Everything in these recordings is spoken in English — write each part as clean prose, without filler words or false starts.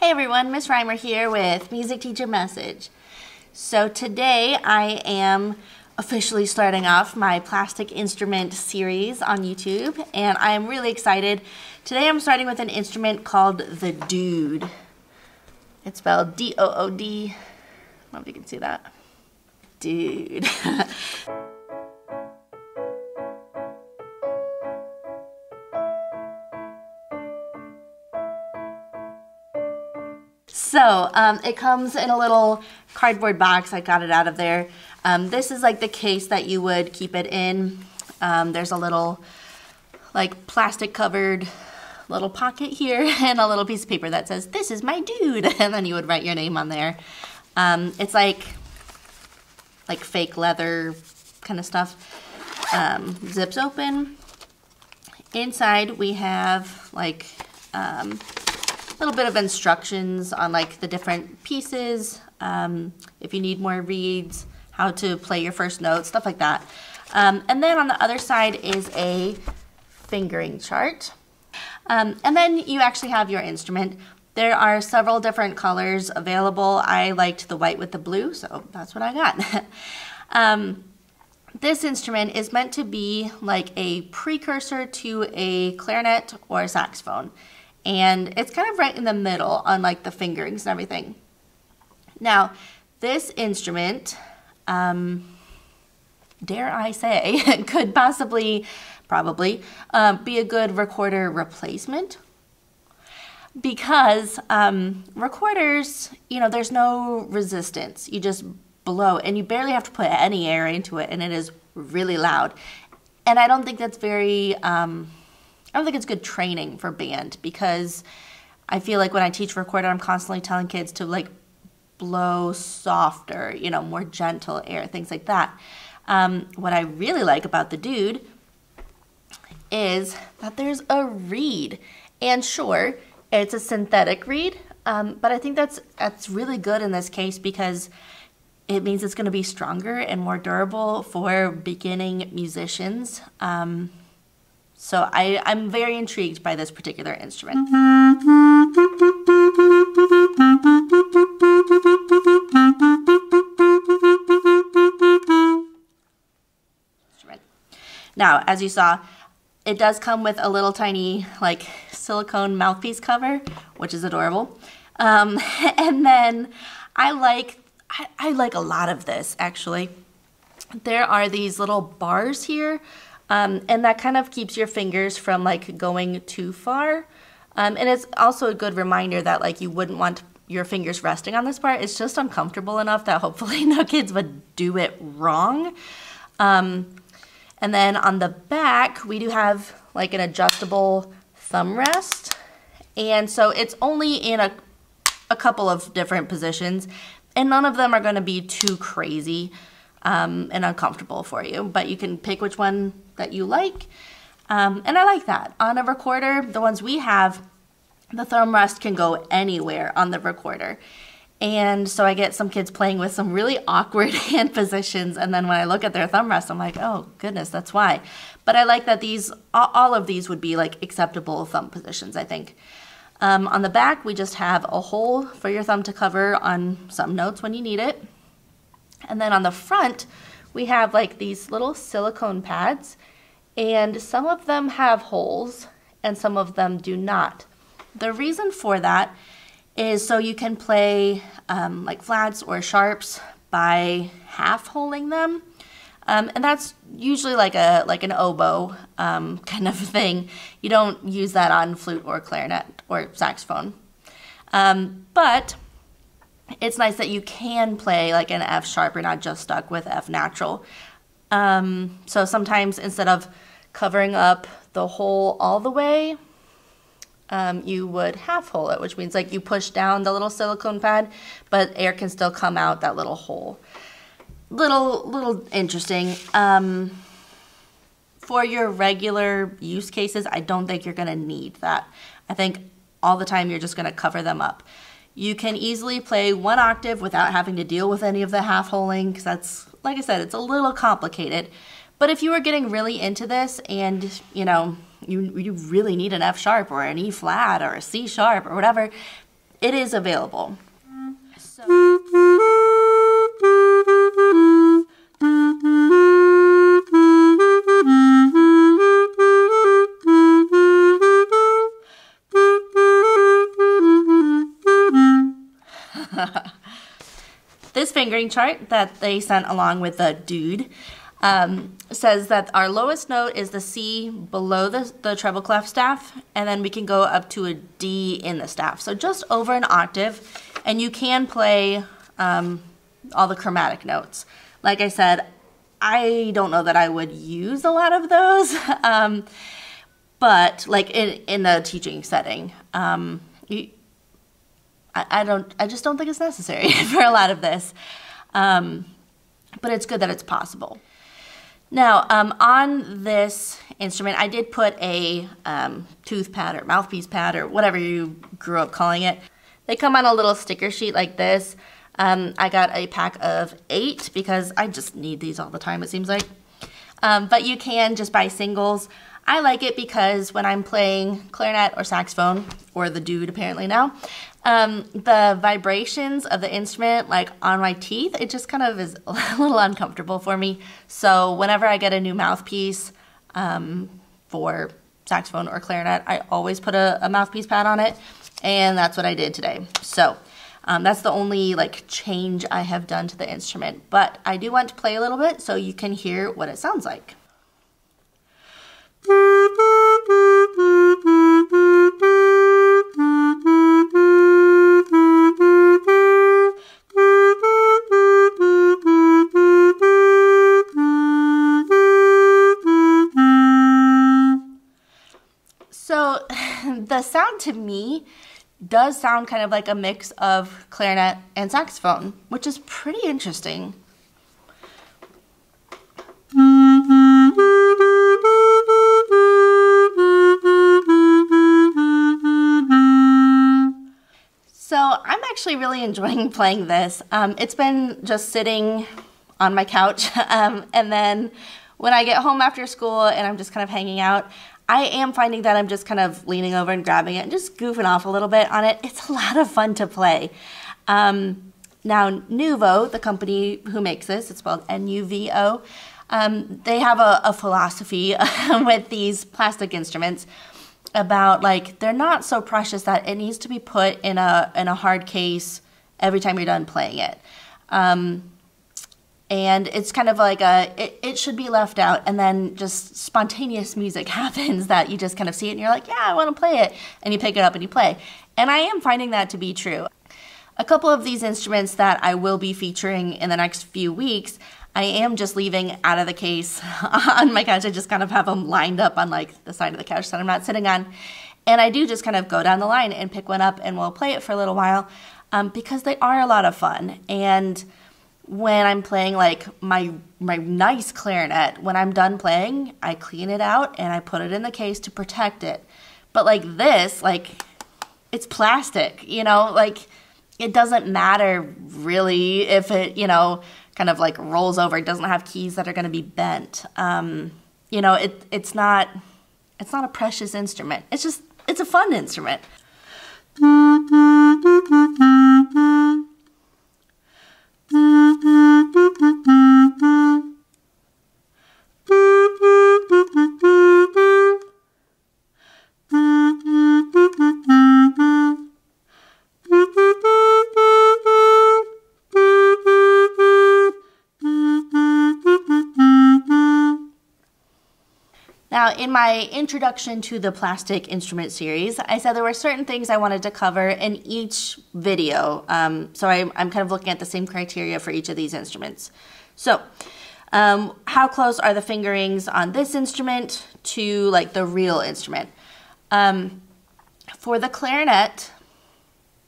Hey everyone, Miss Reimer here with Music Teacher Message. So today I am officially starting off my plastic instrument series on YouTube, and I am really excited. Today I'm starting with an instrument called the Dood. It's spelled D-O-O-D. I don't know if you can see that. Dood. So it comes in a little cardboard box. I got it out of there. This is like the case that you would keep it in. There's a little like plastic covered little pocket here and a little piece of paper that says, "This is my Dood," and then you would write your name on there. It's like fake leather kind of stuff. Zips open. Inside we have like little bit of instructions on like the different pieces, if you need more reeds, how to play your first notes, stuff like that. And then on the other side is a fingering chart. And then you actually have your instrument. There are several different colors available. I liked the white with the blue, so that's what I got. This instrument is meant to be like a precursor to a clarinet or a saxophone. And it's kind of right in the middle on like the fingerings and everything. Now, this instrument, dare I say, could probably be a good recorder replacement. Because recorders, you know, there's no resistance. You just blow and you barely have to put any air into it, and it is really loud. And I don't think that's I don't think it's good training for band, because I feel like when I teach recorder, I'm constantly telling kids to like blow softer, you know, more gentle air, things like that. What I really like about the Dood is that there's a reed, and sure, it's a synthetic reed, but I think that's really good in this case because it means it's going to be stronger and more durable for beginning musicians. So I'm very intrigued by this particular instrument. Now, as you saw, it does come with a little tiny like silicone mouthpiece cover, which is adorable. And then I like a lot of this actually. There are these little bars here. And that kind of keeps your fingers from like going too far. And it's also a good reminder that like you wouldn't want your fingers resting on this part. It's just uncomfortable enough that hopefully no kids would do it wrong. And then on the back, we do have like an adjustable thumb rest. And so it's only in a couple of different positions, and none of them are going to be too crazy and uncomfortable for you, but you can pick which one that you like, and I like that. On a recorder, the ones we have, the thumb rest can go anywhere on the recorder, and so I get some kids playing with some really awkward hand positions, and then when I look at their thumb rest, I'm like, oh goodness, that's why. But I like that all of these would be like acceptable thumb positions, I think. On the back, we just have a hole for your thumb to cover on some notes when you need it. And then on the front, we have like these little silicone pads, and some of them have holes and some of them do not. The reason for that is so you can play like flats or sharps by half-holing them. And that's usually like an oboe kind of thing. You don't use that on flute or clarinet or saxophone. But it's nice that you can play like an F sharp. You're not just stuck with F natural. So sometimes instead of covering up the hole all the way, you would half hole it, which means like you push down the little silicone pad, but air can still come out that little hole. Little interesting. For your regular use cases, I don't think you're gonna need that. I think all the time you're just gonna cover them up. You can easily play one octave without having to deal with any of the half-holing, because that's, like I said, it's a little complicated. But if you were getting really into this and, you know, you really need an F sharp or an E flat or a C sharp or whatever, it is available. So this fingering chart that they sent along with the dude says that our lowest note is the C below the treble clef staff, and then we can go up to a D in the staff. So just over an octave, and you can play all the chromatic notes. Like I said, I don't know that I would use a lot of those, but like in the teaching setting, I just don't think it's necessary for a lot of this, but it's good that it's possible. Now, on this instrument, I did put a tooth pad or mouthpiece pad or whatever you grew up calling it. They come on a little sticker sheet like this. I got a pack of 8 because I just need these all the time, it seems like. But you can just buy singles. I like it because when I'm playing clarinet or saxophone, or the dude apparently now, the vibrations of the instrument, like on my teeth, it just kind of is a little uncomfortable for me. So whenever I get a new mouthpiece for saxophone or clarinet, I always put a mouthpiece pad on it, and that's what I did today. So that's the only like change I have done to the instrument, but I do want to play a little bit so you can hear what it sounds like. So the sound to me does sound kind of like a mix of clarinet and saxophone, which is pretty interesting. So I'm actually really enjoying playing this. It's been just sitting on my couch, and then when I get home after school and I'm just kind of hanging out, I am finding that I'm just kind of leaning over and grabbing it and just goofing off a little bit on it. It's a lot of fun to play. Now, Nuvo, the company who makes this, it's spelled N-U-V-O, they have a philosophy with these plastic instruments about, like, they're not so precious that it needs to be put in a hard case every time you're done playing it. And it's kind of like it should be left out, and then just spontaneous music happens that you just kind of see it and you're like, yeah, I want to play it. And you pick it up and you play. And I am finding that to be true. A couple of these instruments that I will be featuring in the next few weeks, I am just leaving out of the case on my couch. I just kind of have them lined up on like the side of the couch that I'm not sitting on. And I do just kind of go down the line and pick one up and we'll play it for a little while because they are a lot of fun. And when I'm playing like my nice clarinet, when I'm done playing, I clean it out and I put it in the case to protect it. But like this, like it's plastic, you know, like it doesn't matter really if it, you know, kind of like rolls over. It doesn't have keys that are going to be bent. You know, it's not a precious instrument. It's a fun instrument. Now, in my introduction to the plastic instrument series, I said there were certain things I wanted to cover in each video. So I'm kind of looking at the same criteria for each of these instruments. So, how close are the fingerings on this instrument to like the real instrument? For the clarinet,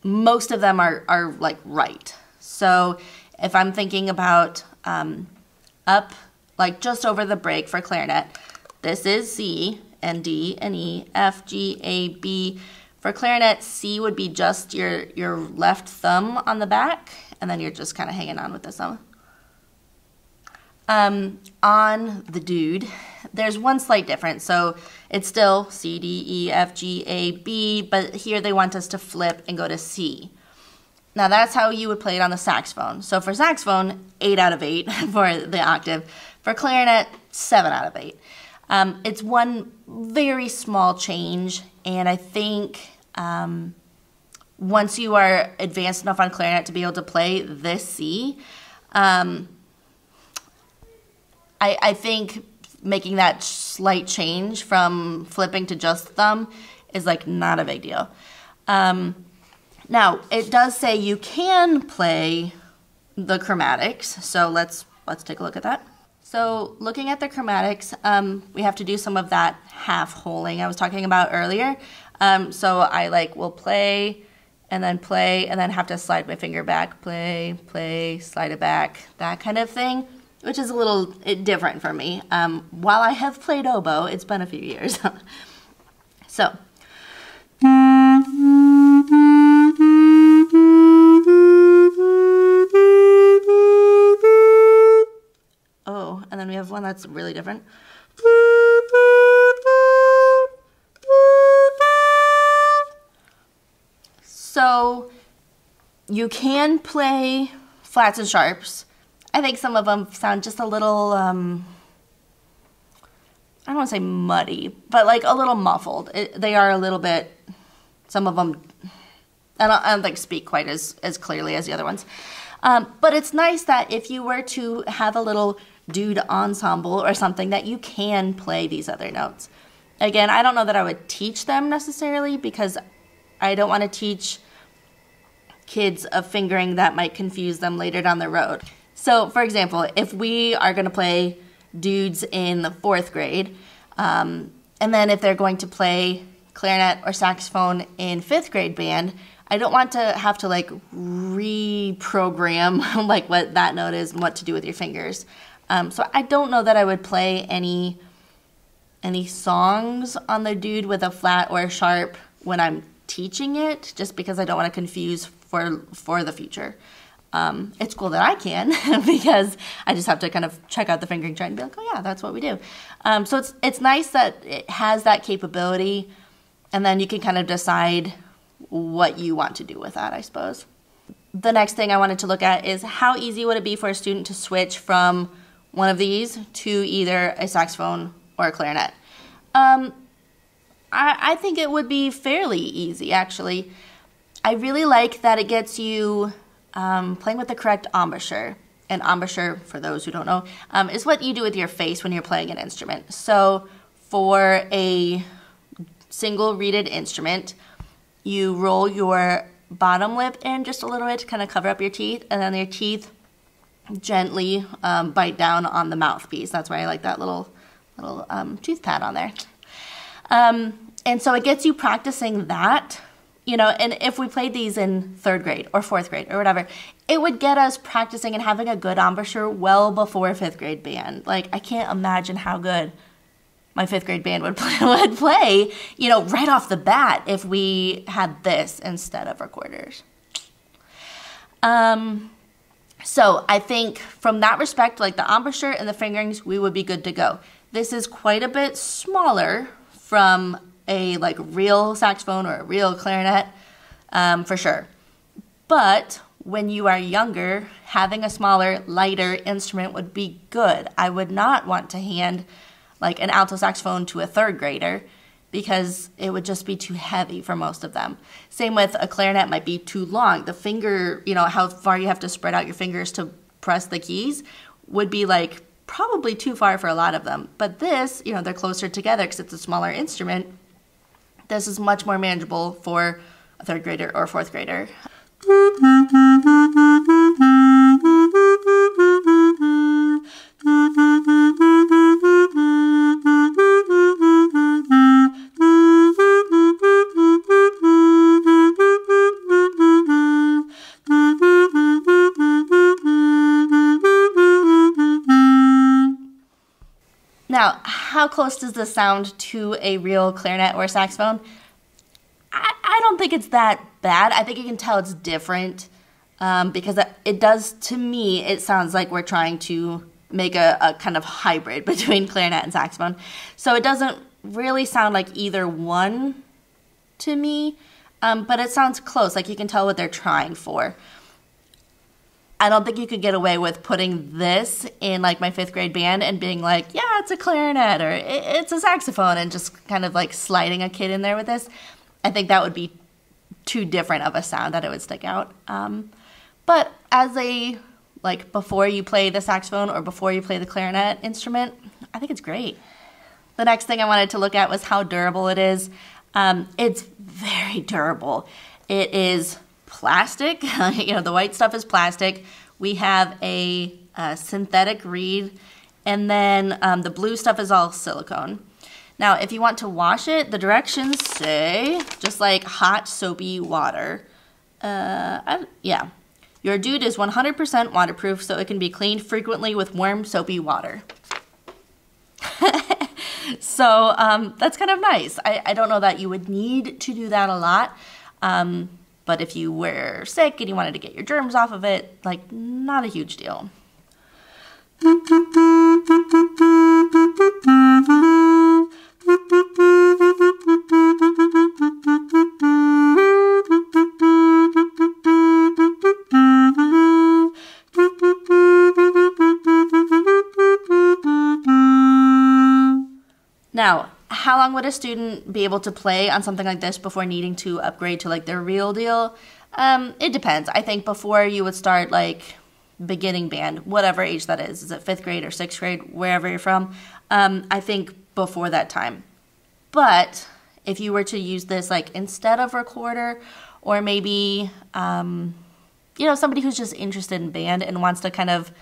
most of them are like right. So if I'm thinking about up, like just over the break for clarinet, this is C and D and E, F, G, A, B. For clarinet, C would be just your left thumb on the back, and then you're just kind of hanging on with this thumb. On the dude, there's one slight difference. So it's still C, D, E, F, G, A, B, but here they want us to flip and go to C. Now that's how you would play it on the saxophone. So for saxophone, 8 out of 8 for the octave. For clarinet, 7 out of 8. It's one very small change, and I think once you are advanced enough on clarinet to be able to play this C, I think making that slight change from flipping to just thumb is like not a big deal. Now, it does say you can play the chromatics, so let's take a look at that. So looking at the chromatics, we have to do some of that half holing I was talking about earlier. So I will play and then have to slide my finger back, play, play, slide it back, that kind of thing, which is a little different for me. While I have played oboe, it's been a few years. So. Oh, and then we have one that's really different. So you can play flats and sharps. I think some of them sound just a little, I don't want to say muddy, but like a little muffled. They are a little bit, some of them, I don't think speak quite as clearly as the other ones. But it's nice that if you were to have a little dude ensemble or something, that you can play these other notes. Again, I don't know that I would teach them necessarily, because I don't want to teach kids a fingering that might confuse them later down the road. So, for example, if we are going to play dudes in the 4th grade, and then if they're going to play clarinet or saxophone in 5th grade band, I don't want to have to reprogram what that note is and what to do with your fingers. So I don't know that I would play any songs on the dude with a flat or a sharp when I'm teaching it, just because I don't want to confuse for the future. It's cool that I can because I just have to kind of check out the fingering chart and be like, oh yeah, that's what we do. So it's nice that it has that capability, and then you can kind of decide what you want to do with that, I suppose. The next thing I wanted to look at is how easy would it be for a student to switch from one of these to either a saxophone or a clarinet. I think it would be fairly easy, actually. I really like that it gets you playing with the correct embouchure. An embouchure, for those who don't know, is what you do with your face when you're playing an instrument. So for a single reeded instrument, you roll your bottom lip in just a little bit to kind of cover up your teeth, and then your teeth gently bite down on the mouthpiece. That's why I like that little tooth pad on there. And so it gets you practicing that, and if we played these in 3rd grade or 4th grade or whatever, it would get us practicing and having a good embouchure well before 5th grade band. I can't imagine how good my 5th grade band would play, right off the bat if we had this instead of recorders. So I think from that respect, the embouchure and the fingerings, we would be good to go. This is quite a bit smaller from a real saxophone or a real clarinet, for sure. But when you are younger, having a smaller, lighter instrument would be good. I would not want to hand an alto saxophone to a 3rd grader, because it would just be too heavy for most of them. Same with a clarinet, might be too long. The finger, how far you have to spread out your fingers to press the keys would be probably too far for a lot of them. But this, they're closer together because it's a smaller instrument. This is much more manageable for a 3rd grader or a 4th grader. Now, how close does this sound to a real clarinet or saxophone? I don't think it's that bad. I think you can tell it's different because it does, to me, it sounds like we're trying to make a kind of hybrid between clarinet and saxophone. So it doesn't really sound like either one to me, but it sounds close. Like you can tell what they're trying for. I don't think you could get away with putting this in like my 5th grade band and being like, yeah, it's a clarinet or it's a saxophone, and just kind of like sliding a kid in there with this. I think that would be too different of a sound that it would stick out. But as a, like, before you play the saxophone or before you play the clarinet instrument, I think it's great. The next thing I wanted to look at was how durable it is. It's very durable. It is plastic. The white stuff is plastic. We have a synthetic reed, and then the blue stuff is all silicone. Now, if you want to wash it, the directions say just like hot soapy water. Yeah. Your dude is 100% waterproof, so it can be cleaned frequently with warm soapy water. So that's kind of nice. I don't know that you would need to do that a lot. But if you were sick and you wanted to get your germs off of it, like, not a huge deal. Now, how long would a student be able to play on something like this before needing to upgrade to like their real deal? It depends. I think before you would start like beginning band, whatever age that is it 5th grade or 6th grade, wherever you're from, I think before that time. But if you were to use this like instead of recorder, or maybe, somebody who's just interested in band and wants to kind of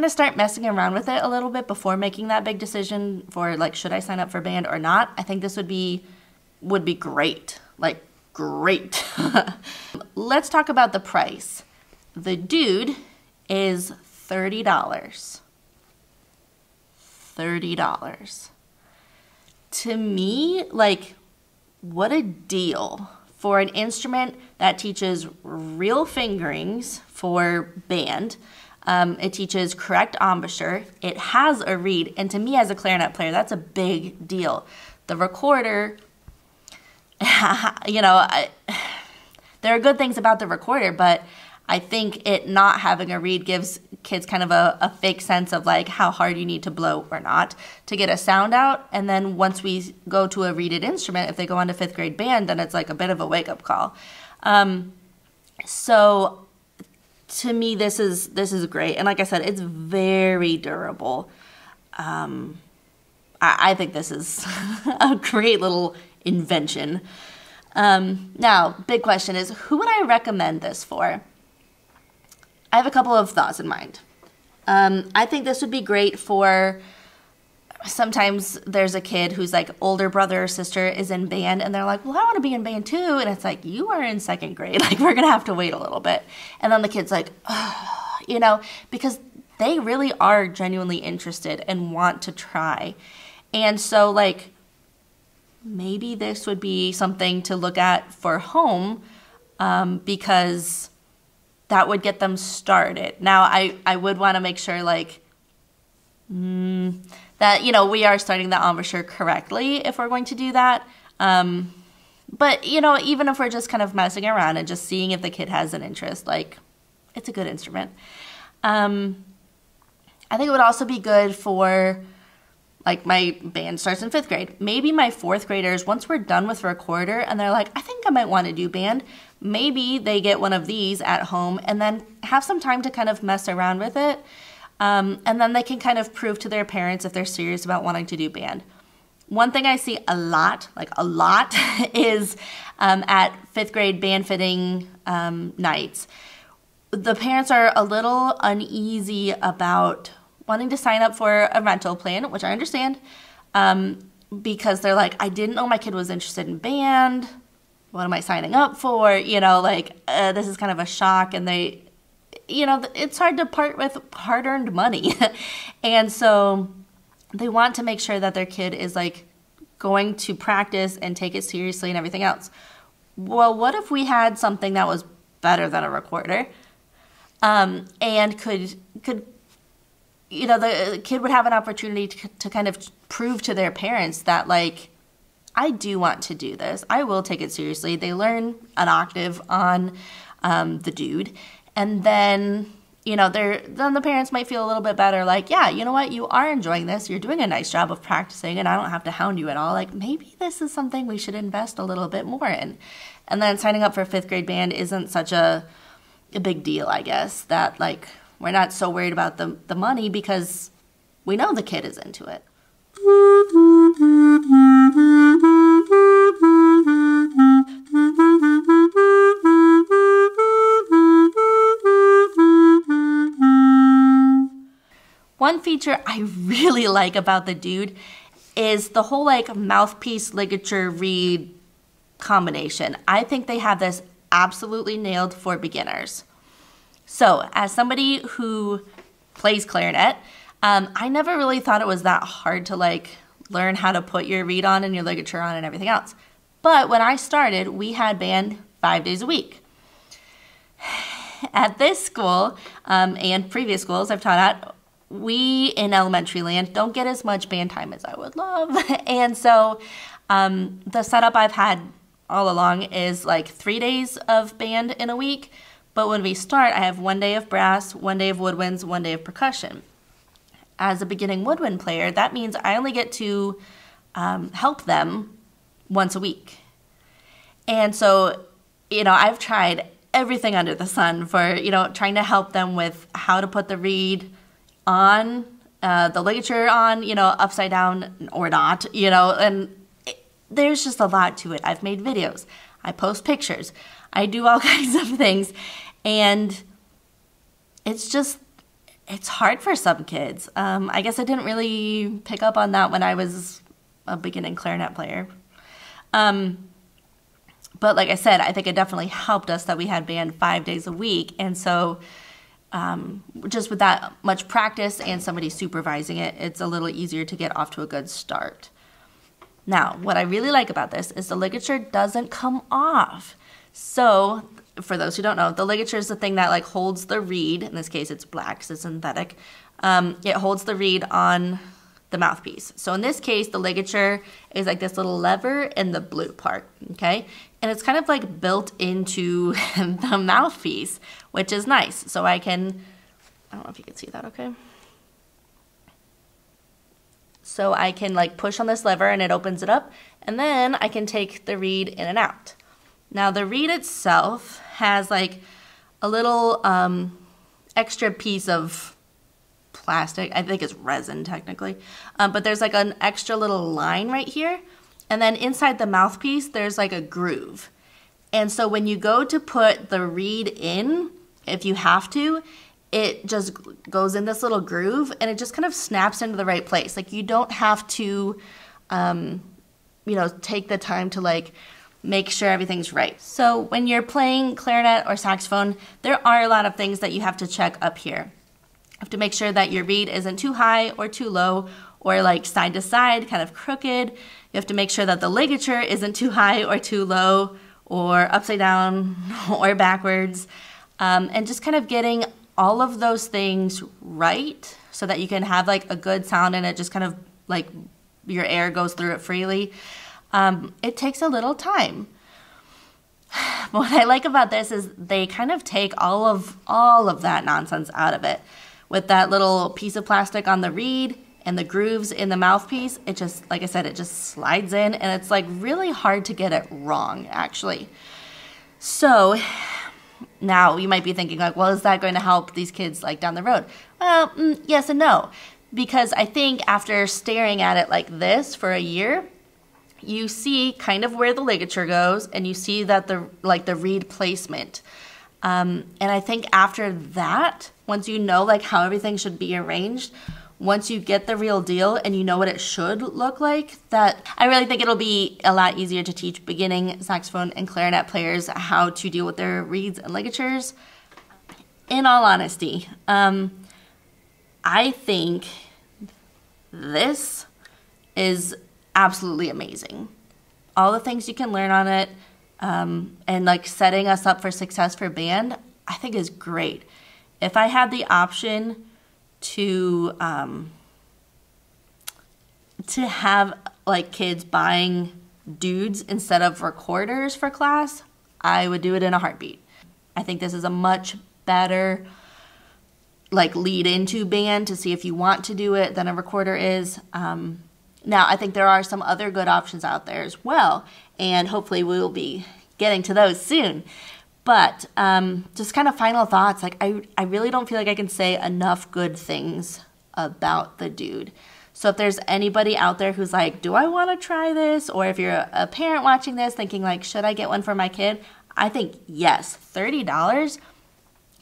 start messing around with it a little bit before making that big decision for like, should I sign up for band or not? I think this would be great, like great. Let's talk about the price. The dude is $30. $30. To me, like, what a deal for an instrument that teaches real fingerings for band. It teaches correct embouchure. It has a reed, and to me as a clarinet player, that's a big deal. The recorder, there are good things about the recorder, but I think it not having a reed gives kids kind of a fake sense of like how hard you need to blow or not to get a sound out. And then once we go to a reeded instrument, if they go on to 5th grade band, then it's like a bit of a wake-up call. So to me, this is great. And like I said, it's very durable. I think this is a great little invention. Now, big question is, who would I recommend this for? I have a couple of thoughts in mind. I think this would be great for, sometimes there's a kid who's like older brother or sister is in band and they're like, well, I want to be in band too. And it's like, you are in 2nd grade. Like, we're going to have to wait a little bit. And then the kid's like, oh, because they really are genuinely interested and want to try. And so like, maybe this would be something to look at for home, because that would get them started. Now, I would want to make sure like that, we are starting the embouchure correctly if we're going to do that. But, even if we're just kind of messing around and just seeing if the kid has an interest, like, it's a good instrument. I think it would also be good for, like, my band starts in 5th grade. Maybe my 4th graders, once we're done with recorder and they're like, I think I might want to do band, maybe they get one of these at home and then have some time to kind of mess around with it. And then they can kind of prove to their parents if they're serious about wanting to do band. One thing I see a lot, is at 5th grade band fitting nights. The parents are a little uneasy about wanting to sign up for a rental plan, which I understand, because they're like, I didn't know my kid was interested in band. What am I signing up for? This is kind of a shock, and they, it's hard to part with hard-earned money. And so they want to make sure that their kid is like going to practice and take it seriously and everything else. Well, what if we had something that was better than a recorder, and could you know, the kid would have an opportunity to kind of prove to their parents that, like, I do want to do this. I will take it seriously. They learn an octave on the dude, and then, you know, then the parents might feel a little bit better, like, yeah, you know what, you are enjoying this. You're doing a nice job of practicing, and I don't have to hound you at all. Like, maybe this is something we should invest a little bit more in. And then signing up for 5th grade band isn't such a big deal, I guess, that, like, we're not so worried about the money because we know the kid is into it. One feature I really like about the dude is the whole, like, mouthpiece ligature reed combination. I think they have this absolutely nailed for beginners. So, as somebody who plays clarinet, I never really thought it was that hard to, like, learn how to put your reed on and your ligature on and everything else. But when I started, we had band 5 days a week. At this school, and previous schools I've taught at, we in elementary land don't get as much band time as I would love. And so the setup I've had all along is like 3 days of band in a week. But when we start, I have 1 day of brass, 1 day of woodwinds, 1 day of percussion. As a beginning woodwind player, that means I only get to help them once a week. And so, you know, I've tried everything under the sun for, you know, trying to help them with how to put the reed on, the ligature on, you know, upside down or not, you know, and there's just a lot to it. I've made videos. I post pictures. I do all kinds of things. And it's hard for some kids. I guess I didn't really pick up on that when I was a beginning clarinet player. But like I said, I think it definitely helped us that we had band 5 days a week. And so just with that much practice and somebody supervising it, it's a little easier to get off to a good start. Now, what I really like about this is the ligature doesn't come off. So, for those who don't know, the ligature is the thing that, like, holds the reed. In this case, it's black because it's synthetic. It holds the reed on the mouthpiece. So in this case, the ligature is like this little lever in the blue part, okay? And it's kind of like built into the mouthpiece, which is nice. So I don't know if you can see that, okay? So I can, like, push on this lever and it opens it up, and then I can take the reed in and out. Now the reed itself has like a little extra piece of plastic. I think it's resin technically, but there's like an extra little line right here, and then inside the mouthpiece there's like a groove. And so when you go to put the reed in, if you have to, it just goes in this little groove and it just kind of snaps into the right place. Like, you don't have to you know, take the time to, like, make sure everything's right. So when you're playing clarinet or saxophone, there are a lot of things that you have to check up here. You have to make sure that your reed isn't too high or too low, or like side to side, kind of crooked. You have to make sure that the ligature isn't too high or too low, or upside down or backwards. And just kind of getting all of those things right so that you can have like a good sound and it just kind of like your air goes through it freely. It takes a little time. But what I like about this is they kind of take all of that nonsense out of it. With that little piece of plastic on the reed and the grooves in the mouthpiece, it just, like I said, it just slides in, and it's like really hard to get it wrong, actually. So now you might be thinking like, well, is that going to help these kids like down the road? Well, yes and no, because I think after staring at it like this for a year, you see kind of where the ligature goes, and you see that the reed placement. And I think after that, once you know like how everything should be arranged, once you get the real deal and you know what it should look like, that I really think it'll be a lot easier to teach beginning saxophone and clarinet players how to deal with their reeds and ligatures. In all honesty, I think this is absolutely amazing. All the things you can learn on it, and like setting us up for success for band, I think is great. If I had the option to have like kids buying dudes instead of recorders for class, I would do it in a heartbeat. I think this is a much better like lead into band to see if you want to do it than a recorder is. Now, I think there are some other good options out there as well, and hopefully we will be getting to those soon. But just kind of final thoughts, like I really don't feel like I can say enough good things about the dude. So if there's anybody out there who's like, do I want to try this? Or if you're a parent watching this thinking like, should I get one for my kid? I think yes, $30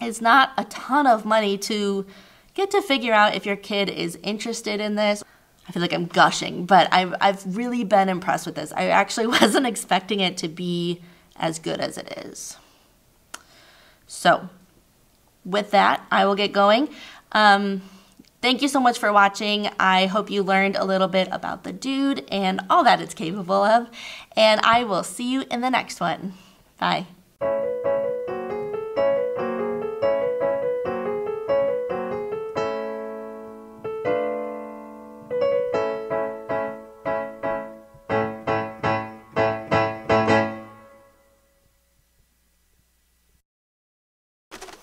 is not a ton of money to get to figure out if your kid is interested in this. I feel like I'm gushing, but I've really been impressed with this. I actually wasn't expecting it to be as good as it is. So with that, I will get going. Thank you so much for watching. I hope you learned a little bit about the dude and all that it's capable of. And I will see you in the next one. Bye.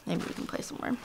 Maybe we can play some more.